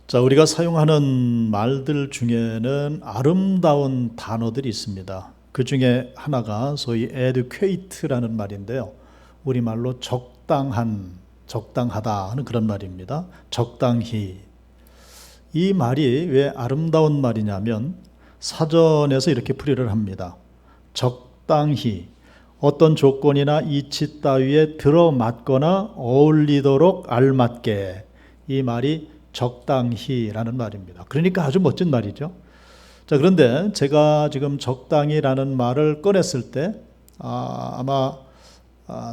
자, 우리가 사용하는 말들 중에는 아름다운 단어들이 있습니다. 그 중에 하나가 소위 adequate라는 말인데요. 우리말로 적당한, 적당하다 하는 그런 말입니다. 적당히. 이 말이 왜 아름다운 말이냐면 사전에서 이렇게 풀이를 합니다. 적당히 어떤 조건이나 이치 따위에 들어맞거나 어울리도록 알맞게, 이 말이 적당히라는 말입니다. 그러니까 아주 멋진 말이죠. 자, 그런데 제가 지금 적당히라는 말을 꺼냈을 때 아마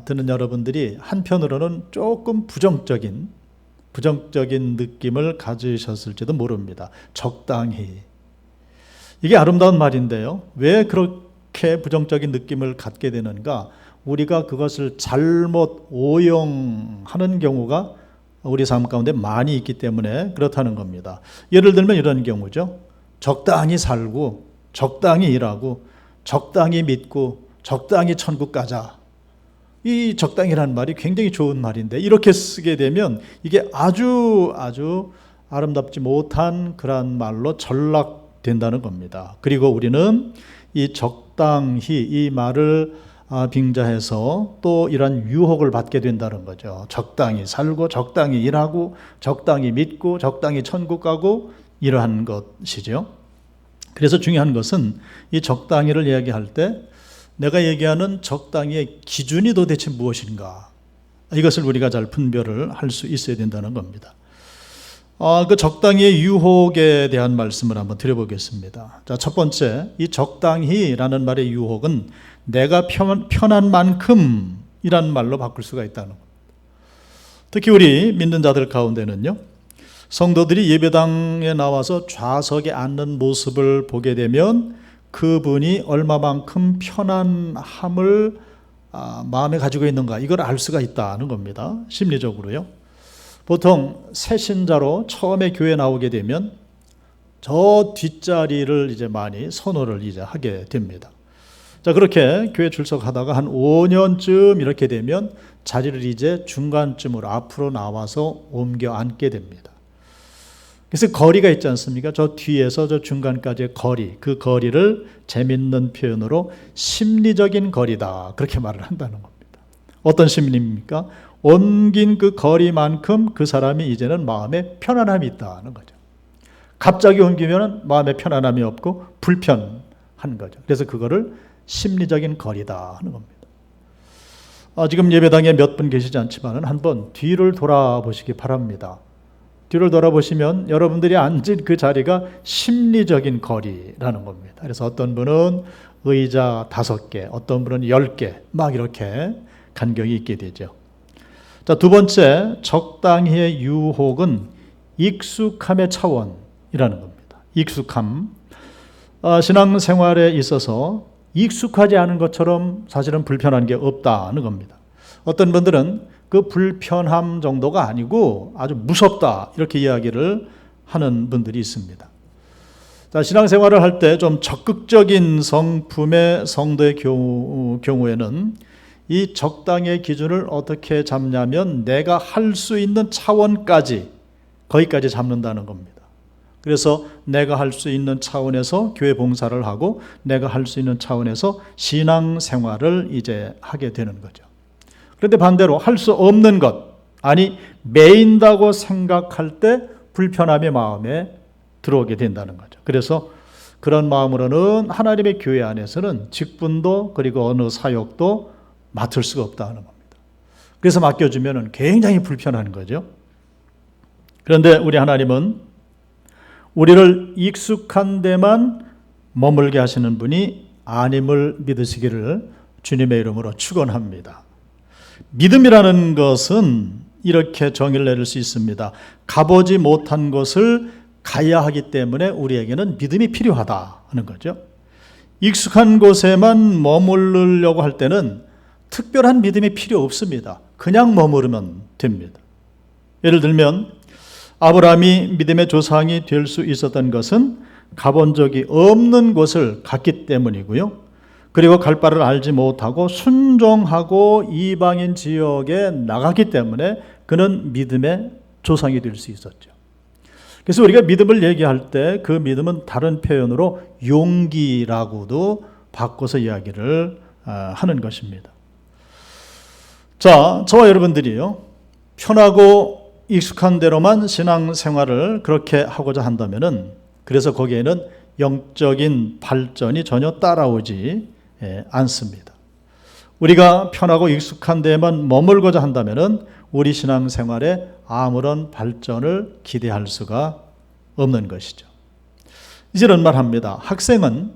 듣는 여러분들이 한편으로는 조금 부정적인 느낌을 가지셨을지도 모릅니다. 적당히. 이게 아름다운 말인데요. 왜 그렇게 부정적인 느낌을 갖게 되는가? 우리가 그것을 잘못 오용하는 경우가 우리 삶 가운데 많이 있기 때문에 그렇다는 겁니다. 예를 들면 이런 경우죠. 적당히 살고, 적당히 일하고, 적당히 믿고, 적당히 천국 가자. 이 적당히라는 말이 굉장히 좋은 말인데 이렇게 쓰게 되면 이게 아주 아름답지 못한 그런 말로 전락된다는 겁니다. 그리고 우리는 이 적당히 이 말을 빙자해서 또 이런 유혹을 받게 된다는 거죠. 적당히 살고 적당히 일하고 적당히 믿고 적당히 천국 가고 이러한 것이죠. 그래서 중요한 것은 이 적당히를 이야기할 때 내가 얘기하는 적당히의 기준이 도대체 무엇인가, 이것을 우리가 잘 분별을 할 수 있어야 된다는 겁니다. 그 적당히의 유혹에 대한 말씀을 한번 드려보겠습니다. 자, 첫 번째, 이 적당히라는 말의 유혹은 내가 편한 만큼 이란 말로 바꿀 수가 있다는 겁니다. 특히 우리 믿는 자들 가운데는요, 성도들이 예배당에 나와서 좌석에 앉는 모습을 보게 되면 그분이 얼마만큼 편안함을 마음에 가지고 있는가, 이걸 알 수가 있다는 겁니다. 심리적으로요. 보통 새 신자로 처음에 교회 나오게 되면 저 뒷자리를 이제 많이 선호를 이제 하게 됩니다. 자, 그렇게 교회 출석하다가 한 5년쯤 이렇게 되면 자리를 이제 중간쯤으로 앞으로 나와서 옮겨 앉게 됩니다. 그래서 거리가 있지 않습니까? 저 뒤에서 저 중간까지의 거리, 그 거리를 재밌는 표현으로 심리적인 거리다, 그렇게 말을 한다는 겁니다. 어떤 심리입니까? 옮긴 그 거리만큼 그 사람이 이제는 마음에 편안함이 있다는 거죠. 갑자기 옮기면 마음에 편안함이 없고 불편한 거죠. 그래서 그거를 심리적인 거리다 하는 겁니다. 지금 예배당에 몇 분 계시지 않지만 한번 뒤를 돌아보시기 바랍니다. 뒤를 돌아보시면 여러분들이 앉은 그 자리가 심리적인 거리라는 겁니다. 그래서 어떤 분은 의자 5개, 어떤 분은 10개, 막 이렇게 간격이 있게 되죠. 자, 두 번째, 적당히의 유혹은 익숙함의 차원이라는 겁니다. 익숙함. 신앙생활에 있어서 익숙하지 않은 것처럼 사실은 불편한 게 없다는 겁니다. 어떤 분들은 그 불편함 정도가 아니고 아주 무섭다, 이렇게 이야기를 하는 분들이 있습니다. 자, 신앙생활을 할 때 좀 적극적인 성품의 성도의 경우에는 이 적당의 기준을 어떻게 잡냐면 내가 할 수 있는 차원까지, 거기까지 잡는다는 겁니다. 그래서 내가 할 수 있는 차원에서 교회 봉사를 하고 내가 할 수 있는 차원에서 신앙생활을 이제 하게 되는 거죠. 그런데 반대로 할 수 없는 것, 아니 매인다고 생각할 때 불편함이 마음에 들어오게 된다는 거죠. 그래서 그런 마음으로는 하나님의 교회 안에서는 직분도 그리고 어느 사역도 맡을 수가 없다는 겁니다. 그래서 맡겨주면 굉장히 불편한 거죠. 그런데 우리 하나님은 우리를 익숙한 데만 머물게 하시는 분이 아님을 믿으시기를 주님의 이름으로 축원합니다. 믿음이라는 것은 이렇게 정의를 내릴 수 있습니다. 가보지 못한 곳을 가야 하기 때문에 우리에게는 믿음이 필요하다 하는 거죠. 익숙한 곳에만 머무르려고 할 때는 특별한 믿음이 필요 없습니다. 그냥 머무르면 됩니다. 예를 들면 아브라함이 믿음의 조상이 될 수 있었던 것은 가본 적이 없는 곳을 갔기 때문이고요. 그리고 갈 바를 알지 못하고 순종하고 이방인 지역에 나가기 때문에 그는 믿음의 조상이 될 수 있었죠. 그래서 우리가 믿음을 얘기할 때 그 믿음은 다른 표현으로 용기라고도 바꿔서 이야기를 하는 것입니다. 자, 저와 여러분들이요, 편하고 익숙한 대로만 신앙생활을 그렇게 하고자 한다면은, 그래서 거기에는 영적인 발전이 전혀 따라오지 않습니다. 우리가 편하고 익숙한 데에만 머물고자 한다면은 우리 신앙생활에 아무런 발전을 기대할 수가 없는 것이죠. 이런 말 합니다. 학생은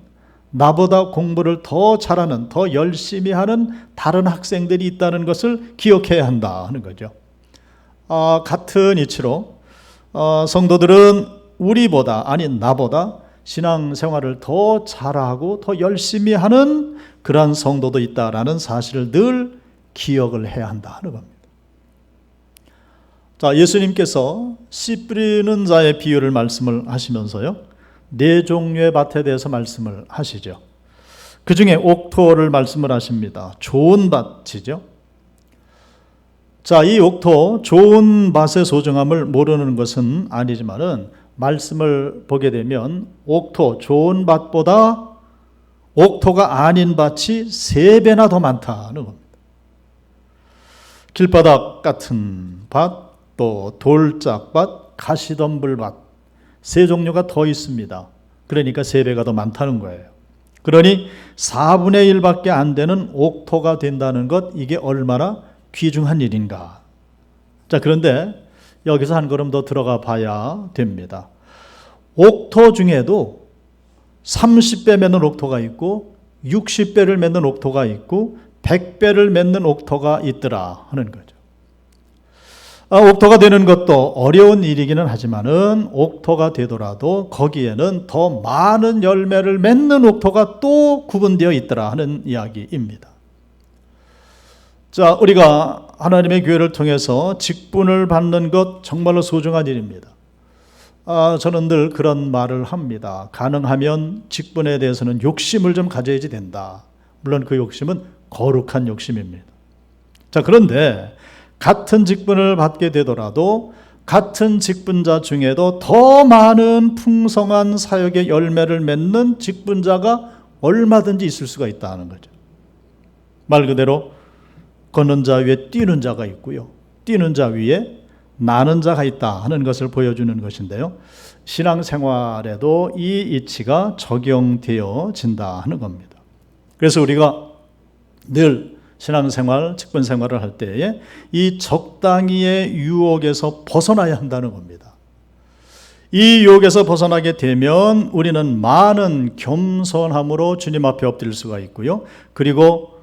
나보다 공부를 더 잘하는, 더 열심히 하는 다른 학생들이 있다는 것을 기억해야 한다 하는 거죠. 같은 이치로 성도들은 우리보다, 아니 나보다 신앙생활을 더 잘하고 더 열심히 하는 그러한 성도도 있다라는 사실을 늘 기억을 해야 한다 하는 겁니다. 자, 예수님께서 씨 뿌리는 자의 비유를 말씀을 하시면서요, 4종류의 밭에 대해서 말씀을 하시죠. 그 중에 옥토를 말씀을 하십니다. 좋은 밭이죠. 자, 이 옥토, 좋은 밭의 소중함을 모르는 것은 아니지만은 말씀을 보게 되면 옥토, 좋은 밭보다 옥토가 아닌 밭이 3배나 더 많다는 겁니다. 길바닥 같은 밭, 또 돌짝밭, 가시덤불밭, 3종류가 더 있습니다. 그러니까 3배가 더 많다는 거예요. 그러니 4분의 1밖에 안 되는 옥토가 된다는 것, 이게 얼마나 귀중한 일인가. 자, 그런데 여기서 한 걸음 더 들어가 봐야 됩니다. 옥토 중에도 30배 맺는 옥토가 있고 60배를 맺는 옥토가 있고 100배를 맺는 옥토가 있더라 하는 거죠. 옥토가 되는 것도 어려운 일이기는 하지만은 옥토가 되더라도 거기에는 더 많은 열매를 맺는 옥토가 또 구분되어 있더라 하는 이야기입니다. 자, 우리가 하나님의 교회를 통해서 직분을 받는 것 정말로 소중한 일입니다. 저는 늘 그런 말을 합니다. 가능하면 직분에 대해서는 욕심을 좀 가져야지 된다. 물론 그 욕심은 거룩한 욕심입니다. 자, 그런데 같은 직분을 받게 되더라도 같은 직분자 중에도 더 많은 풍성한 사역의 열매를 맺는 직분자가 얼마든지 있을 수가 있다는 거죠. 말 그대로 걷는 자 위에 뛰는 자가 있고요, 뛰는 자 위에 나는 자가 있다 하는 것을 보여주는 것인데요, 신앙생활에도 이 이치가 적용되어진다 하는 겁니다. 그래서 우리가 늘 신앙생활, 직분생활을 할 때에 이 적당히의 유혹에서 벗어나야 한다는 겁니다. 이 유혹에서 벗어나게 되면 우리는 많은 겸손함으로 주님 앞에 엎드릴 수가 있고요, 그리고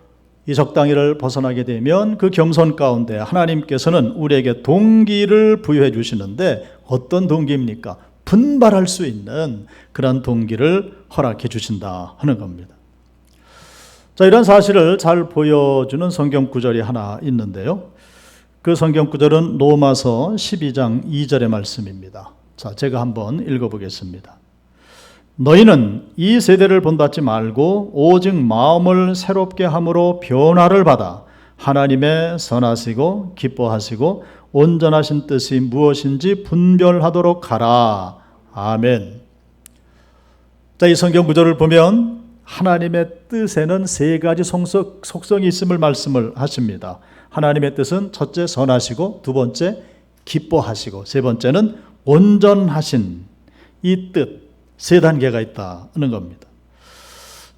이 적당히를 벗어나게 되면 그 겸손 가운데 하나님께서는 우리에게 동기를 부여해 주시는데, 어떤 동기입니까? 분발할 수 있는 그런 동기를 허락해 주신다 하는 겁니다. 자, 이런 사실을 잘 보여주는 성경 구절이 하나 있는데요, 그 성경 구절은 로마서 12장 2절의 말씀입니다. 자, 제가 한번 읽어보겠습니다. 너희는 이 세대를 본받지 말고 오직 마음을 새롭게 함으로 변화를 받아 하나님의 선하시고 기뻐하시고 온전하신 뜻이 무엇인지 분별하도록 하라. 아멘. 자, 이 성경 구절을 보면 하나님의 뜻에는 3가지 속성이 있음을 말씀을 하십니다. 하나님의 뜻은 첫째 선하시고, 두 번째 기뻐하시고, 세 번째는 온전하신 이 뜻, 3단계가 있다는 겁니다.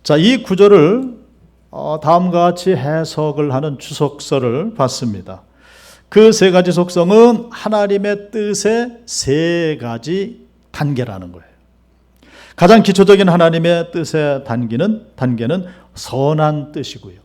자, 이 구절을 다음과 같이 해석을 하는 주석서를 봤습니다. 그 3가지 속성은 하나님의 뜻의 3가지 단계라는 거예요. 가장 기초적인 하나님의 뜻의 단계는 선한 뜻이고요,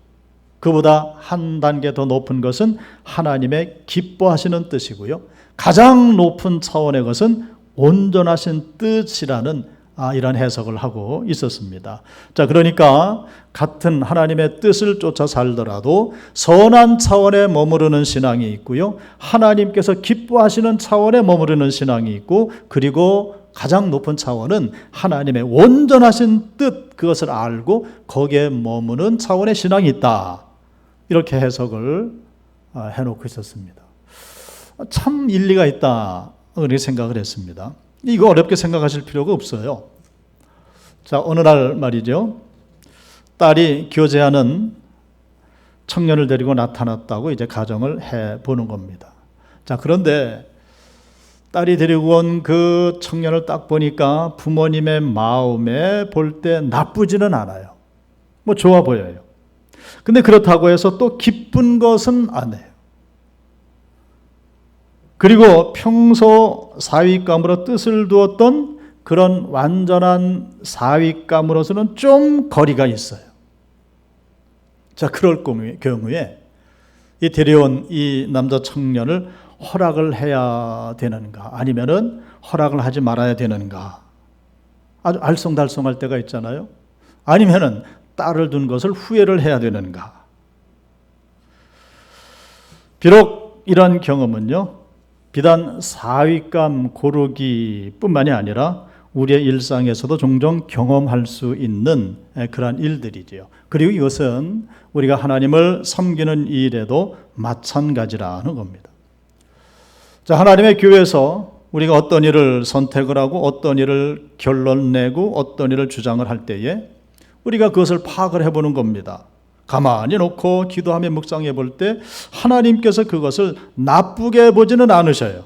그보다 한 단계 더 높은 것은 하나님의 기뻐하시는 뜻이고요, 가장 높은 차원의 것은 온전하신 뜻이라는 이런 해석을 하고 있었습니다. 자, 그러니까 같은 하나님의 뜻을 쫓아 살더라도 선한 차원에 머무르는 신앙이 있고요, 하나님께서 기뻐하시는 차원에 머무르는 신앙이 있고, 그리고 가장 높은 차원은 하나님의 온전하신 뜻, 그것을 알고 거기에 머무는 차원의 신앙이 있다, 이렇게 해석을 해놓고 있었습니다. 참 일리가 있다, 그렇게 생각을 했습니다. 이거 어렵게 생각하실 필요가 없어요. 자, 어느 날 말이죠. 딸이 교제하는 청년을 데리고 나타났다고 이제 가정을 해 보는 겁니다. 자, 그런데 딸이 데리고 온 그 청년을 딱 보니까 부모님의 마음에 볼 때 나쁘지는 않아요. 뭐 좋아 보여요. 근데 그렇다고 해서 또 기쁜 것은 아니에요. 그리고 평소 사윗감으로 뜻을 두었던 그런 완전한 사윗감으로서는 좀 거리가 있어요. 자, 그럴 경우에 이 데려온 이 남자 청년을 허락을 해야 되는가, 아니면은 허락을 하지 말아야 되는가, 아주 알쏭달쏭할 때가 있잖아요. 아니면은 딸을 둔 것을 후회를 해야 되는가. 비록 이런 경험은요, 비단 사윗감 고르기 뿐만이 아니라 우리의 일상에서도 종종 경험할 수 있는 그러한 일들이지요. 그리고 이것은 우리가 하나님을 섬기는 일에도 마찬가지라는 겁니다. 자, 하나님의 교회에서 우리가 어떤 일을 선택을 하고 어떤 일을 결론 내고 어떤 일을 주장을 할 때에 우리가 그것을 파악을 해보는 겁니다. 가만히 놓고 기도하며 묵상해 볼 때 하나님께서 그것을 나쁘게 보지는 않으셔요.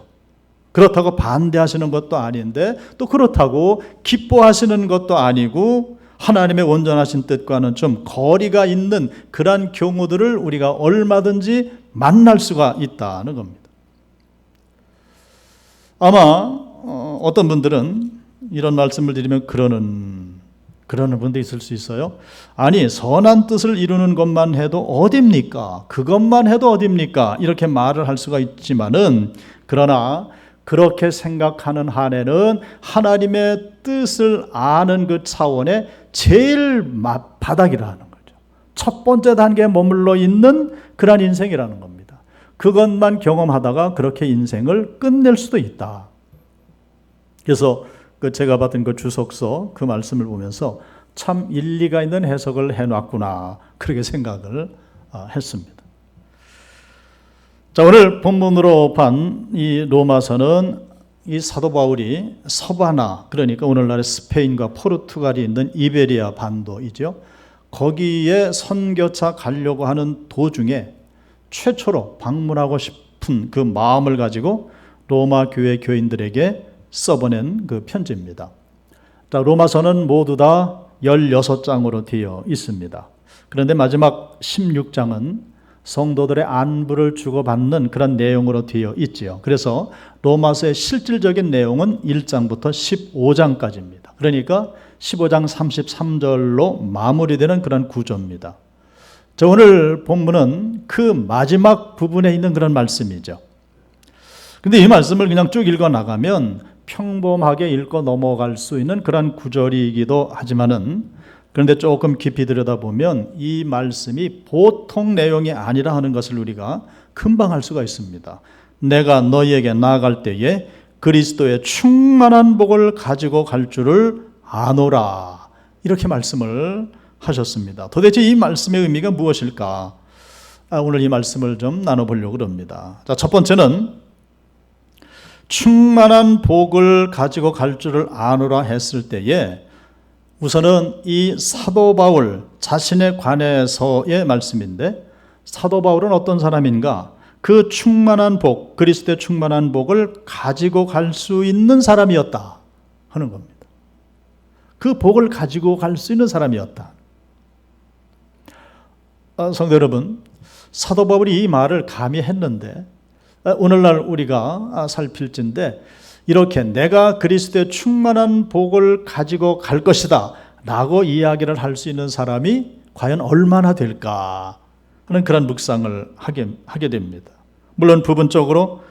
그렇다고 반대하시는 것도 아닌데 또 그렇다고 기뻐하시는 것도 아니고 하나님의 온전하신 뜻과는 좀 거리가 있는 그러한 경우들을 우리가 얼마든지 만날 수가 있다는 겁니다. 아마 어떤 분들은 이런 말씀을 드리면 그러는 분도 있을 수 있어요. 아니, 선한 뜻을 이루는 것만 해도 어딥니까? 그것만 해도 어딥니까? 이렇게 말을 할 수가 있지만은, 그러나 그렇게 생각하는 한에는 하나님의 뜻을 아는 그 차원의 제일 바닥이라는 거죠. 첫 번째 단계에 머물러 있는 그런 인생이라는 겁니다. 그것만 경험하다가 그렇게 인생을 끝낼 수도 있다. 그래서 제가 받은 그 주석서 그 말씀을 보면서 참 일리가 있는 해석을 해놨구나, 그렇게 생각을 했습니다. 자, 오늘 본문으로 반 이 로마서는 이 사도 바울이 서바나, 그러니까 오늘날의 스페인과 포르투갈이 있는 이베리아 반도이죠. 거기에 선교차 가려고 하는 도중에 최초로 방문하고 싶은 그 마음을 가지고 로마 교회 교인들에게 써보낸 그 편지입니다. 자, 로마서는 모두 다 16장으로 되어 있습니다. 그런데 마지막 16장은 성도들의 안부를 주고받는 그런 내용으로 되어 있지요. 그래서 로마서의 실질적인 내용은 1장부터 15장까지입니다. 그러니까 15장 33절로 마무리되는 그런 구조입니다. 자, 오늘 본문은 그 마지막 부분에 있는 그런 말씀이죠. 근데 이 말씀을 그냥 쭉 읽어 나가면 평범하게 읽고 넘어갈 수 있는 그런 구절이기도 하지만은, 그런데 조금 깊이 들여다보면 이 말씀이 보통 내용이 아니라 하는 것을 우리가 금방 알 수가 있습니다. 내가 너희에게 나아갈 때에 그리스도의 충만한 복을 가지고 갈 줄을 아노라, 이렇게 말씀을 하셨습니다. 도대체 이 말씀의 의미가 무엇일까? 오늘 이 말씀을 좀 나눠보려고 합니다. 자, 첫 번째는 충만한 복을 가지고 갈 줄을 아노라 했을 때에 우선은 이 사도 바울 자신에 관해서의 말씀인데, 사도 바울은 어떤 사람인가? 그 충만한 복, 그리스도의 충만한 복을 가지고 갈 수 있는 사람이었다 하는 겁니다. 그 복을 가지고 갈 수 있는 사람이었다. 성도 여러분, 사도 바울이 이 말을 감히 했는데 오늘날 우리가 살필진데, 이렇게 내가 그리스도의 충만한 복을 가지고 갈 것이다 라고 이야기를 할 수 있는 사람이 과연 얼마나 될까 하는 그런 묵상을 하게 됩니다. 물론 부분적으로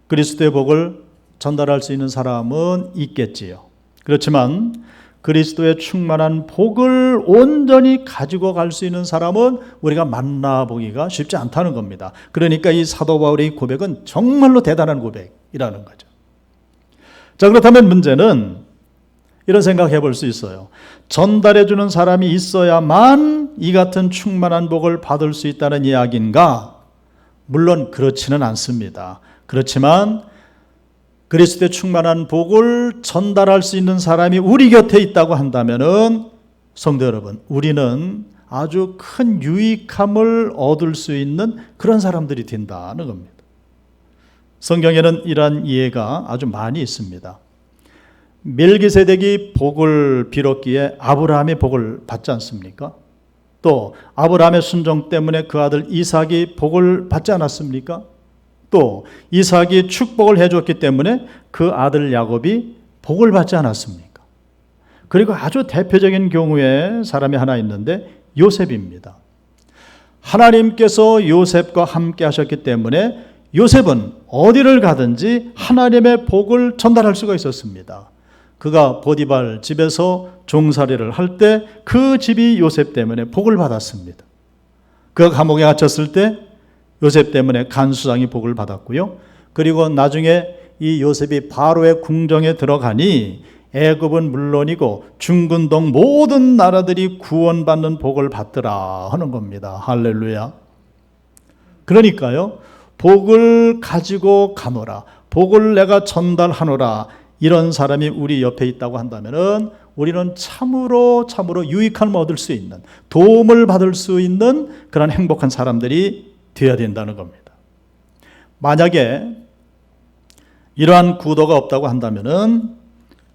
그리스도의 복을 전달할 수 있는 사람은 있겠지요. 그렇지만 그리스도의 충만한 복을 온전히 가지고 갈 수 있는 사람은 우리가 만나보기가 쉽지 않다는 겁니다. 그러니까 이 사도 바울의 고백은 정말로 대단한 고백이라는 거죠. 자, 그렇다면 문제는 이런 생각해 볼 수 있어요. 전달해 주는 사람이 있어야만 이 같은 충만한 복을 받을 수 있다는 이야기인가? 물론 그렇지는 않습니다. 그렇지만 그리스도의 충만한 복을 전달할 수 있는 사람이 우리 곁에 있다고 한다면은 성도 여러분, 우리는 아주 큰 유익함을 얻을 수 있는 그런 사람들이 된다는 겁니다. 성경에는 이러한 이해가 아주 많이 있습니다. 멜기세덱이 복을 빌었기에 아브라함이 복을 받지 않습니까? 또 아브라함의 순종 때문에 그 아들 이삭이 복을 받지 않았습니까? 또 이삭이 축복을 해줬기 때문에 그 아들 야곱이 복을 받지 않았습니까? 그리고 아주 대표적인 경우에 사람이 하나 있는데 요셉입니다. 하나님께서 요셉과 함께 하셨기 때문에 요셉은 어디를 가든지 하나님의 복을 전달할 수가 있었습니다. 그가 보디발 집에서 종살이를 할 때 그 집이 요셉 때문에 복을 받았습니다. 그가 감옥에 갇혔을 때 요셉 때문에 간수장이 복을 받았고요. 그리고 나중에 이 요셉이 바로의 궁정에 들어가니 애굽은 물론이고 중근동 모든 나라들이 구원받는 복을 받더라 하는 겁니다. 할렐루야. 그러니까요, 복을 가지고 가노라, 복을 내가 전달하노라, 이런 사람이 우리 옆에 있다고 한다면은 우리는 참으로 유익함을 얻을 수 있는, 도움을 받을 수 있는 그런 행복한 사람들이 되어야 된다는 겁니다. 만약에 이러한 구도가 없다고 한다면은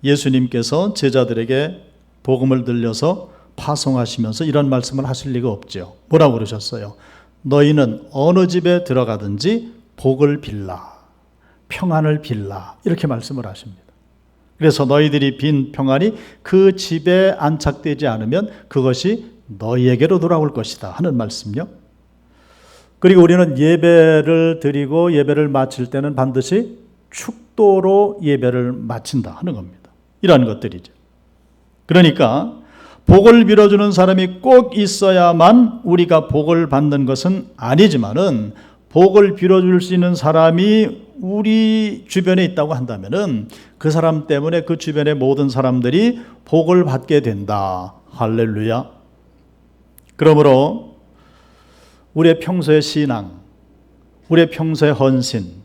예수님께서 제자들에게 복음을 들려서 파송하시면서 이런 말씀을 하실 리가 없죠. 뭐라고 그러셨어요? 너희는 어느 집에 들어가든지 복을 빌라, 평안을 빌라, 이렇게 말씀을 하십니다. 그래서 너희들이 빈 평안이 그 집에 안착되지 않으면 그것이 너희에게로 돌아올 것이다 하는 말씀요. 그리고 우리는 예배를 드리고 예배를 마칠 때는 반드시 축도로 예배를 마친다 하는 겁니다. 이런 것들이죠. 그러니까 복을 빌어주는 사람이 꼭 있어야만 우리가 복을 받는 것은 아니지만은, 복을 빌어줄 수 있는 사람이 우리 주변에 있다고 한다면은 그 사람 때문에 그 주변의 모든 사람들이 복을 받게 된다. 할렐루야. 그러므로 우리의 평소의 신앙, 우리의 평소의 헌신,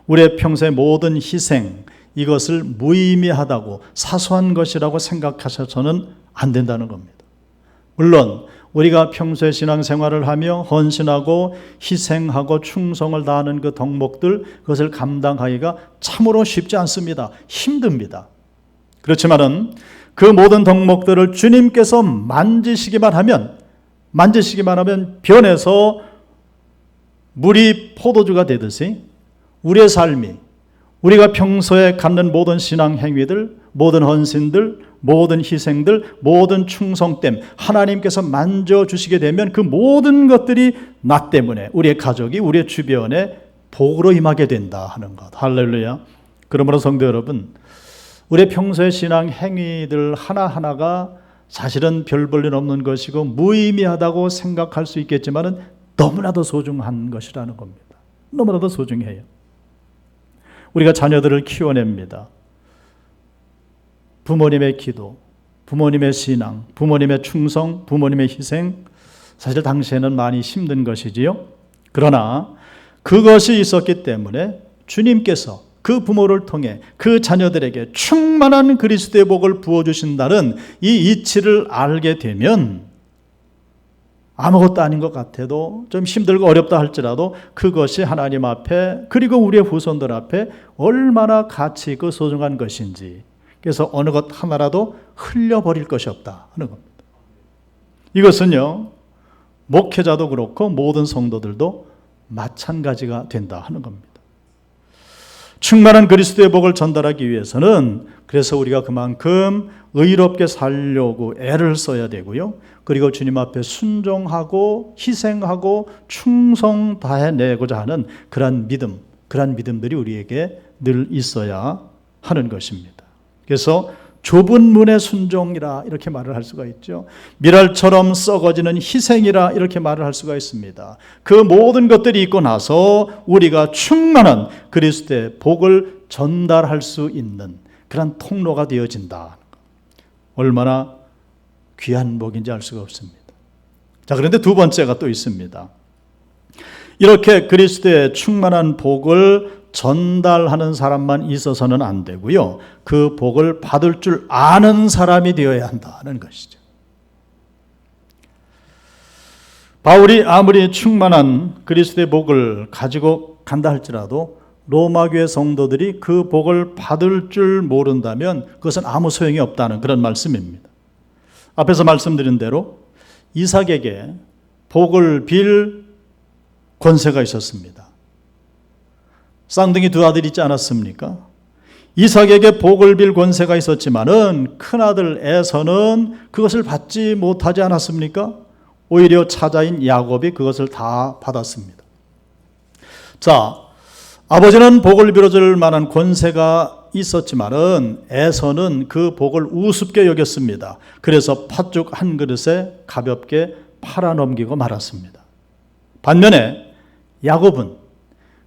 우리의 평소의 모든 희생, 이것을 무의미하다고, 사소한 것이라고 생각하셔서는 안 된다는 겁니다. 물론 우리가 평소에 신앙생활을 하며 헌신하고 희생하고 충성을 다하는 그 덕목들, 그것을 감당하기가 참으로 쉽지 않습니다. 힘듭니다. 그렇지만은 그 모든 덕목들을 주님께서 만지시기만 하면 변해서 물이 포도주가 되듯이 우리의 삶이, 우리가 평소에 갖는 모든 신앙 행위들, 모든 헌신들, 모든 희생들, 모든 충성됨, 하나님께서 만져주시게 되면 그 모든 것들이 나 때문에 우리의 가족이, 우리의 주변에 복으로 임하게 된다 하는 것. 할렐루야. 그러므로 성도 여러분, 우리의 평소의 신앙 행위들 하나하나가 사실은 별 볼 일 없는 것이고 무의미하다고 생각할 수 있겠지만 너무나도 소중한 것이라는 겁니다. 너무나도 소중해요. 우리가 자녀들을 키워냅니다. 부모님의 기도, 부모님의 신앙, 부모님의 충성, 부모님의 희생, 사실 당시에는 많이 힘든 것이지요. 그러나 그것이 있었기 때문에 주님께서 그 부모를 통해 그 자녀들에게 충만한 그리스도의 복을 부어주신다는 이 이치를 알게 되면 아무것도 아닌 것 같아도, 좀 힘들고 어렵다 할지라도 그것이 하나님 앞에, 그리고 우리의 후손들 앞에 얼마나 가치 있고 소중한 것인지, 그래서 어느 것 하나라도 흘려버릴 것이 없다 하는 겁니다. 이것은요, 목회자도 그렇고 모든 성도들도 마찬가지가 된다 하는 겁니다. 충만한 그리스도의 복을 전달하기 위해서는 그래서 우리가 그만큼 의롭게 살려고 애를 써야 되고요. 그리고 주님 앞에 순종하고 희생하고 충성 다해내고자 하는 그러한 믿음, 그러한 믿음들이 우리에게 늘 있어야 하는 것입니다. 그래서 좁은 문의 순종이라 이렇게 말을 할 수가 있죠. 미랄처럼 썩어지는 희생이라 이렇게 말을 할 수가 있습니다. 그 모든 것들이 있고 나서 우리가 충만한 그리스도의 복을 전달할 수 있는 그런 통로가 되어진다. 얼마나 귀한 복인지 알 수가 없습니다. 자, 그런데 두 번째가 또 있습니다. 이렇게 그리스도의 충만한 복을 전달하는 사람만 있어서는 안 되고요. 그 복을 받을 줄 아는 사람이 되어야 한다는 것이죠. 바울이 아무리 충만한 그리스도의 복을 가지고 간다 할지라도 로마 교회 성도들이 그 복을 받을 줄 모른다면 그것은 아무 소용이 없다는 그런 말씀입니다. 앞에서 말씀드린 대로 이삭에게 복을 빌 권세가 있었습니다. 쌍둥이 두 아들이 있지 않았습니까? 이삭에게 복을 빌 권세가 있었지만은 큰아들 에서는 그것을 받지 못하지 않았습니까? 오히려 차자인 야곱이 그것을 다 받았습니다. 자, 아버지는 복을 빌어줄 만한 권세가 있었지만은 에서는 그 복을 우습게 여겼습니다. 그래서 팥죽 한 그릇에 가볍게 팔아넘기고 말았습니다. 반면에 야곱은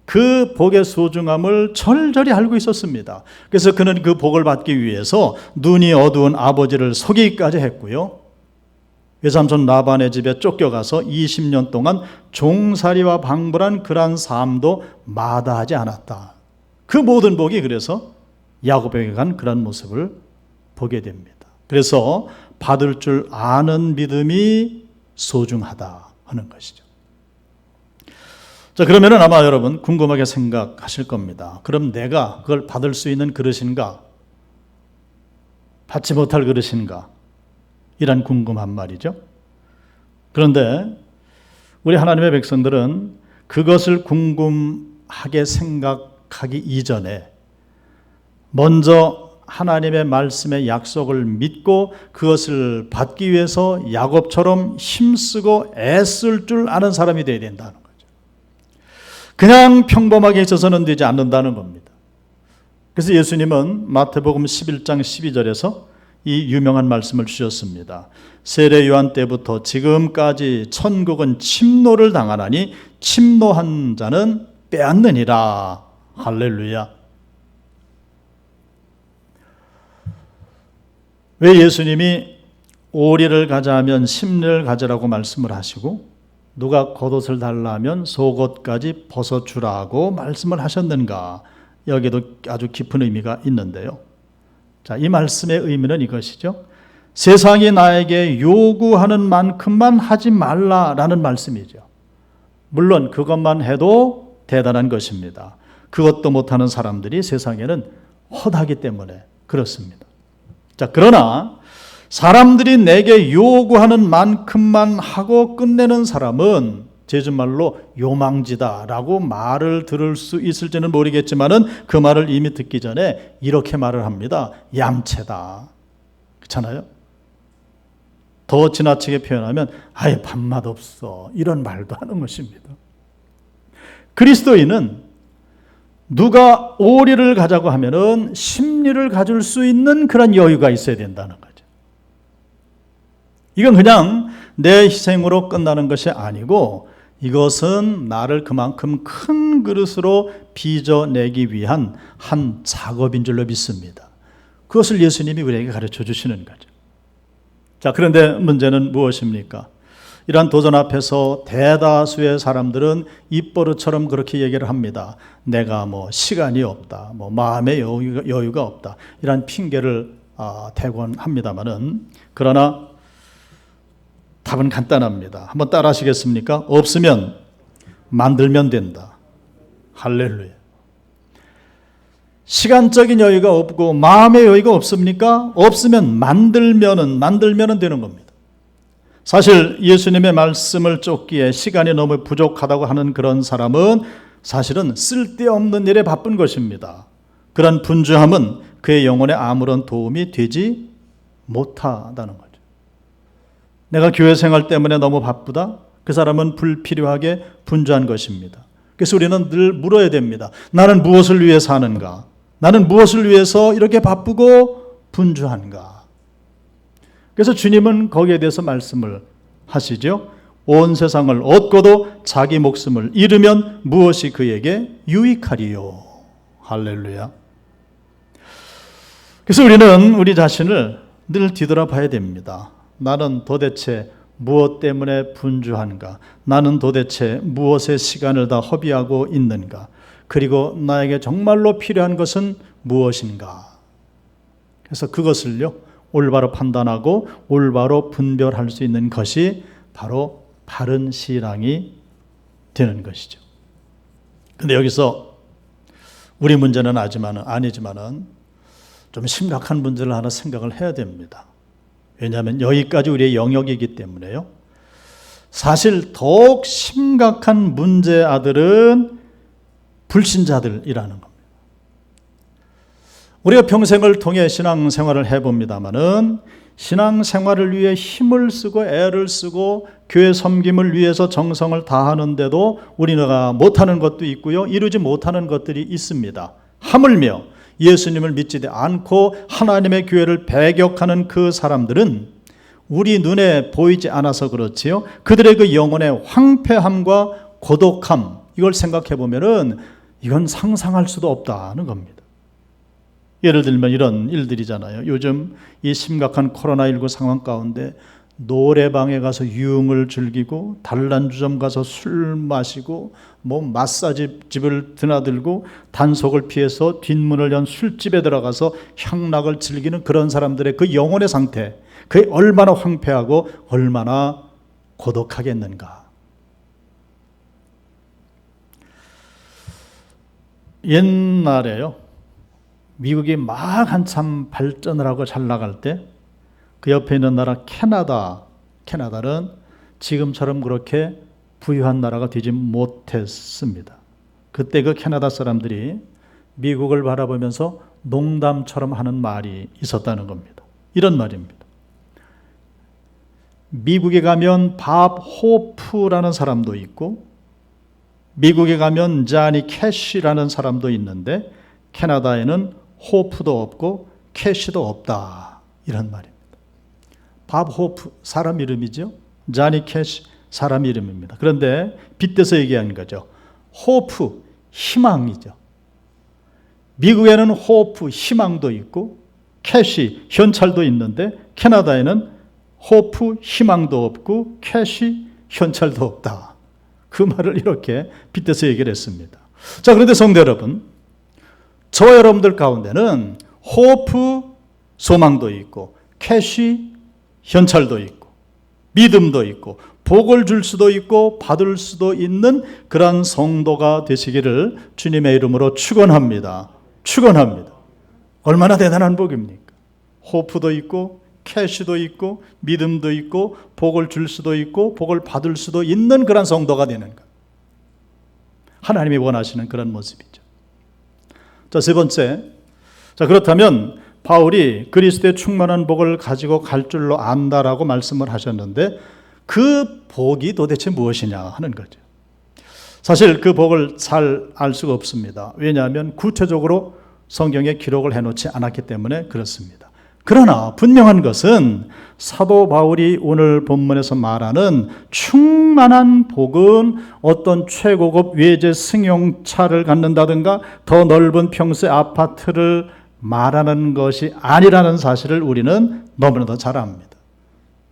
그 복의 소중함을 철저히 알고 있었습니다. 그래서 그는 그 복을 받기 위해서 눈이 어두운 아버지를 속이기까지 했고요. 외삼촌 라반의 집에 쫓겨가서 20년 동안 종살이와 방불한 그러한 삶도 마다하지 않았다. 그 모든 복이 그래서 야곱에게 간 그런 모습을 보게 됩니다. 그래서 받을 줄 아는 믿음이 소중하다 하는 것이죠. 자, 그러면은 아마 여러분 궁금하게 생각하실 겁니다. 그럼 내가 그걸 받을 수 있는 그릇인가? 받지 못할 그릇인가? 이란 궁금한 말이죠. 그런데 우리 하나님의 백성들은 그것을 궁금하게 생각하기 이전에 먼저 하나님의 말씀의 약속을 믿고 그것을 받기 위해서 야곱처럼 힘쓰고 애쓸 줄 아는 사람이 되어야 된다는 거죠. 그냥 평범하게 있어서는 되지 않는다는 겁니다. 그래서 예수님은 마태복음 11장 12절에서 이 유명한 말씀을 주셨습니다. 세례 요한 때부터 지금까지 천국은 침노를 당하나니 침노한 자는 빼앗느니라. 할렐루야. 왜 예수님이 오리를 가자면 심리를 가져라고 말씀을 하시고 누가 겉옷을 달라 하면 속옷까지 벗어주라고 말씀을 하셨는가? 여기도 아주 깊은 의미가 있는데요. 자, 이 말씀의 의미는 이것이죠. 세상이 나에게 요구하는 만큼만 하지 말라라는 말씀이죠. 물론 그것만 해도 대단한 것입니다. 그것도 못하는 사람들이 세상에는 허다하기 때문에 그렇습니다. 자, 그러나 사람들이 내게 요구하는 만큼만 하고 끝내는 사람은 제주말로 요망지다라고 말을 들을 수 있을지는 모르겠지만은 그 말을 이미 듣기 전에 이렇게 말을 합니다. 얌체다. 그렇잖아요? 더 지나치게 표현하면 아예 밥맛 없어. 이런 말도 하는 것입니다. 그리스도인은 누가 오리를 가자고 하면은 심리를 가질 수 있는 그런 여유가 있어야 된다는 거죠. 이건 그냥 내 희생으로 끝나는 것이 아니고 이것은 나를 그만큼 큰 그릇으로 빚어내기 위한 한 작업인 줄로 믿습니다. 그것을 예수님이 우리에게 가르쳐 주시는 거죠. 자, 그런데 문제는 무엇입니까? 이러한 도전 앞에서 대다수의 사람들은 입버릇처럼 그렇게 얘기를 합니다. 내가 시간이 없다, 마음의 여유가 없다, 이런 핑계를 대곤 합니다만은 그러나 답은 간단합니다. 한번 따라 하시겠습니까? 없으면 만들면 된다. 할렐루야. 시간적인 여유가 없고 마음의 여유가 없습니까? 없으면 만들면은 되는 겁니다. 사실 예수님의 말씀을 쫓기에 시간이 너무 부족하다고 하는 그런 사람은 사실은 쓸데없는 일에 바쁜 것입니다. 그런 분주함은 그의 영혼에 아무런 도움이 되지 못하다는 거죠. 내가 교회 생활 때문에 너무 바쁘다? 그 사람은 불필요하게 분주한 것입니다. 그래서 우리는 늘 물어야 됩니다. 나는 무엇을 위해 사는가? 나는 무엇을 위해서 이렇게 바쁘고 분주한가? 그래서 주님은 거기에 대해서 말씀을 하시죠. 온 세상을 얻고도 자기 목숨을 잃으면 무엇이 그에게 유익하리요? 할렐루야. 그래서 우리는 우리 자신을 늘 뒤돌아봐야 됩니다. 나는 도대체 무엇 때문에 분주한가? 나는 도대체 무엇에 시간을 다 허비하고 있는가? 그리고 나에게 정말로 필요한 것은 무엇인가? 그래서 그것을요, 올바로 판단하고 올바로 분별할 수 있는 것이 바로 바른 신앙이 되는 것이죠. 근데 여기서 우리 문제는 아니지만은 좀 심각한 문제를 하나 생각을 해야 됩니다. 왜냐하면 여기까지 우리의 영역이기 때문에요. 사실 더욱 심각한 문제아들은 불신자들이라는 겁니다. 우리가 평생을 통해 신앙생활을 해봅니다마는 신앙생활을 위해 힘을 쓰고 애를 쓰고 교회 섬김을 위해서 정성을 다하는데도 우리가 못하는 것도 있고요, 이루지 못하는 것들이 있습니다. 하물며 예수님을 믿지 않고 하나님의 교회를 배격하는 그 사람들은 우리 눈에 보이지 않아서 그렇지요, 그들의 그 영혼의 황폐함과 고독함, 이걸 생각해 보면은 이건 상상할 수도 없다는 겁니다. 예를 들면 이런 일들이잖아요. 요즘 이 심각한 코로나19 상황 가운데 노래방에 가서 유흥을 즐기고 단란주점 가서 술 마시고 마사지집을 드나들고 단속을 피해서 뒷문을 연 술집에 들어가서 향락을 즐기는 그런 사람들의 그 영혼의 상태, 그게 얼마나 황폐하고 얼마나 고독하겠는가. 옛날에요, 미국이 막 한참 발전을 하고 잘 나갈 때 그 옆에 있는 나라 캐나다는 지금처럼 그렇게 부유한 나라가 되지 못했습니다. 그때 그 캐나다 사람들이 미국을 바라보면서 농담처럼 하는 말이 있었다는 겁니다. 이런 말입니다. 미국에 가면 밥 호프라는 사람도 있고 미국에 가면 자니 캐시라는 사람도 있는데 캐나다에는 호프도 없고 캐시도 없다, 이런 말입니다. 밥 호프 사람 이름이죠. 자니 캐시 사람 이름입니다. 그런데 빗대서 얘기하는 거죠. 호프 희망이죠. 미국에는 호프 희망도 있고 캐시 현찰도 있는데 캐나다에는 호프 희망도 없고 캐시 현찰도 없다. 그 말을 이렇게 빗대서 얘기를 했습니다. 자, 그런데 성도 여러분, 저 여러분들 가운데는 호프 소망도 있고 캐시 현찰도 있고 믿음도 있고 복을 줄 수도 있고 받을 수도 있는 그런 성도가 되시기를 주님의 이름으로 축원합니다. 축원합니다. 얼마나 대단한 복입니까? 호프도 있고 캐시도 있고 믿음도 있고 복을 줄 수도 있고 복을 받을 수도 있는 그런 성도가 되는 것. 하나님이 원하시는 그런 모습이죠. 자, 세 번째. 자, 그렇다면 바울이 그리스도의 충만한 복을 가지고 갈 줄로 안다라고 말씀을 하셨는데 그 복이 도대체 무엇이냐 하는 거죠. 사실 그 복을 잘 알 수가 없습니다. 왜냐하면 구체적으로 성경에 기록을 해놓지 않았기 때문에 그렇습니다. 그러나 분명한 것은 사도 바울이 오늘 본문에서 말하는 충만한 복은 어떤 최고급 외제 승용차를 갖는다든가 더 넓은 평수의 아파트를 말하는 것이 아니라는 사실을 우리는 너무나도 잘 압니다.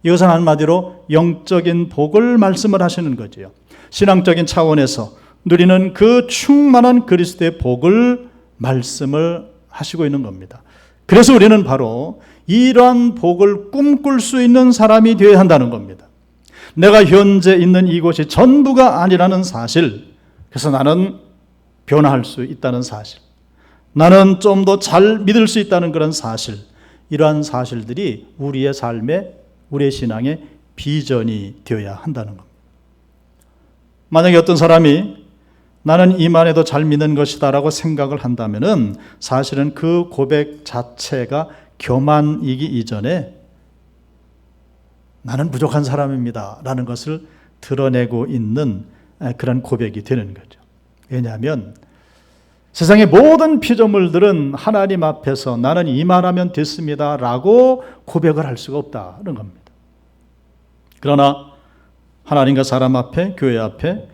이것은 한마디로 영적인 복을 말씀을 하시는 거지요. 신앙적인 차원에서 누리는 그 충만한 그리스도의 복을 말씀을 하시고 있는 겁니다. 그래서 우리는 바로 이러한 복을 꿈꿀 수 있는 사람이 되어야 한다는 겁니다. 내가 현재 있는 이곳이 전부가 아니라는 사실, 그래서 나는 변화할 수 있다는 사실, 나는 좀 더 잘 믿을 수 있다는 그런 사실, 이러한 사실들이 우리의 삶에, 우리의 신앙의 비전이 되어야 한다는 겁니다. 만약에 어떤 사람이 나는 이만 해도 잘 믿는 것이다 라고 생각을 한다면 사실은 그 고백 자체가 교만이기 이전에 나는 부족한 사람입니다 라는 것을 드러내고 있는 그런 고백이 되는 거죠. 왜냐하면 세상의 모든 피조물들은 하나님 앞에서 나는 이만하면 됐습니다 라고 고백을 할 수가 없다는 겁니다. 그러나 하나님과 사람 앞에, 교회 앞에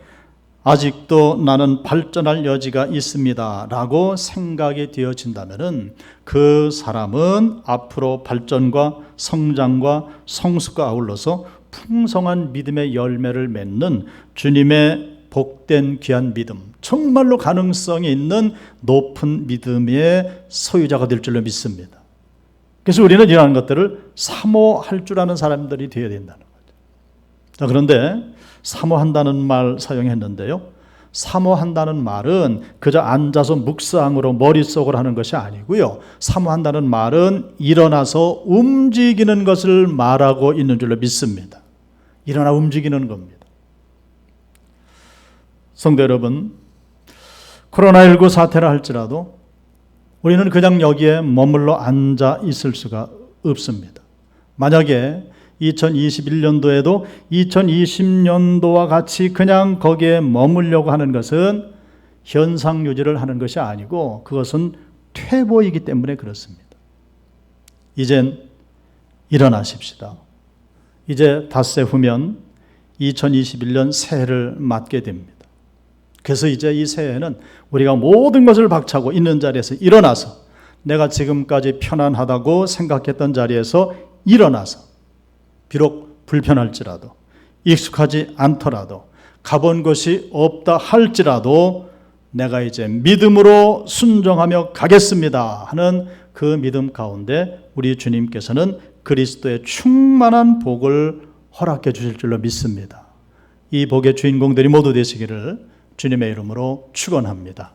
아직도 나는 발전할 여지가 있습니다 라고 생각이 되어진다면 그 사람은 앞으로 발전과 성장과 성숙과 아울러서 풍성한 믿음의 열매를 맺는 주님의 복된 귀한 믿음, 정말로 가능성이 있는 높은 믿음의 소유자가 될 줄로 믿습니다. 그래서 우리는 이러한 것들을 사모할 줄 아는 사람들이 되어야 된다는 거죠. 자, 그런데 사모한다는 말 사용했는데요. 사모한다는 말은 그저 앉아서 묵상으로 머릿속으로 하는 것이 아니고요. 사모한다는 말은 일어나서 움직이는 것을 말하고 있는 줄로 믿습니다. 일어나 움직이는 겁니다. 성도 여러분, 코로나19 사태라 할지라도 우리는 그냥 여기에 머물러 앉아 있을 수가 없습니다. 만약에 2021년도에도 2020년도와 같이 그냥 거기에 머물려고 하는 것은 현상 유지를 하는 것이 아니고 그것은 퇴보이기 때문에 그렇습니다. 이젠 일어나십시다. 이제 닷새 후면 2021년 새해를 맞게 됩니다. 그래서 이제 이 새해에는 우리가 모든 것을 박차고 있는 자리에서 일어나서 내가 지금까지 편안하다고 생각했던 자리에서 일어나서 비록 불편할지라도 익숙하지 않더라도 가본 곳이 없다 할지라도 내가 이제 믿음으로 순종하며 가겠습니다 하는 그 믿음 가운데 우리 주님께서는 그리스도의 충만한 복을 허락해 주실 줄로 믿습니다. 이 복의 주인공들이 모두 되시기를 주님의 이름으로 축원합니다.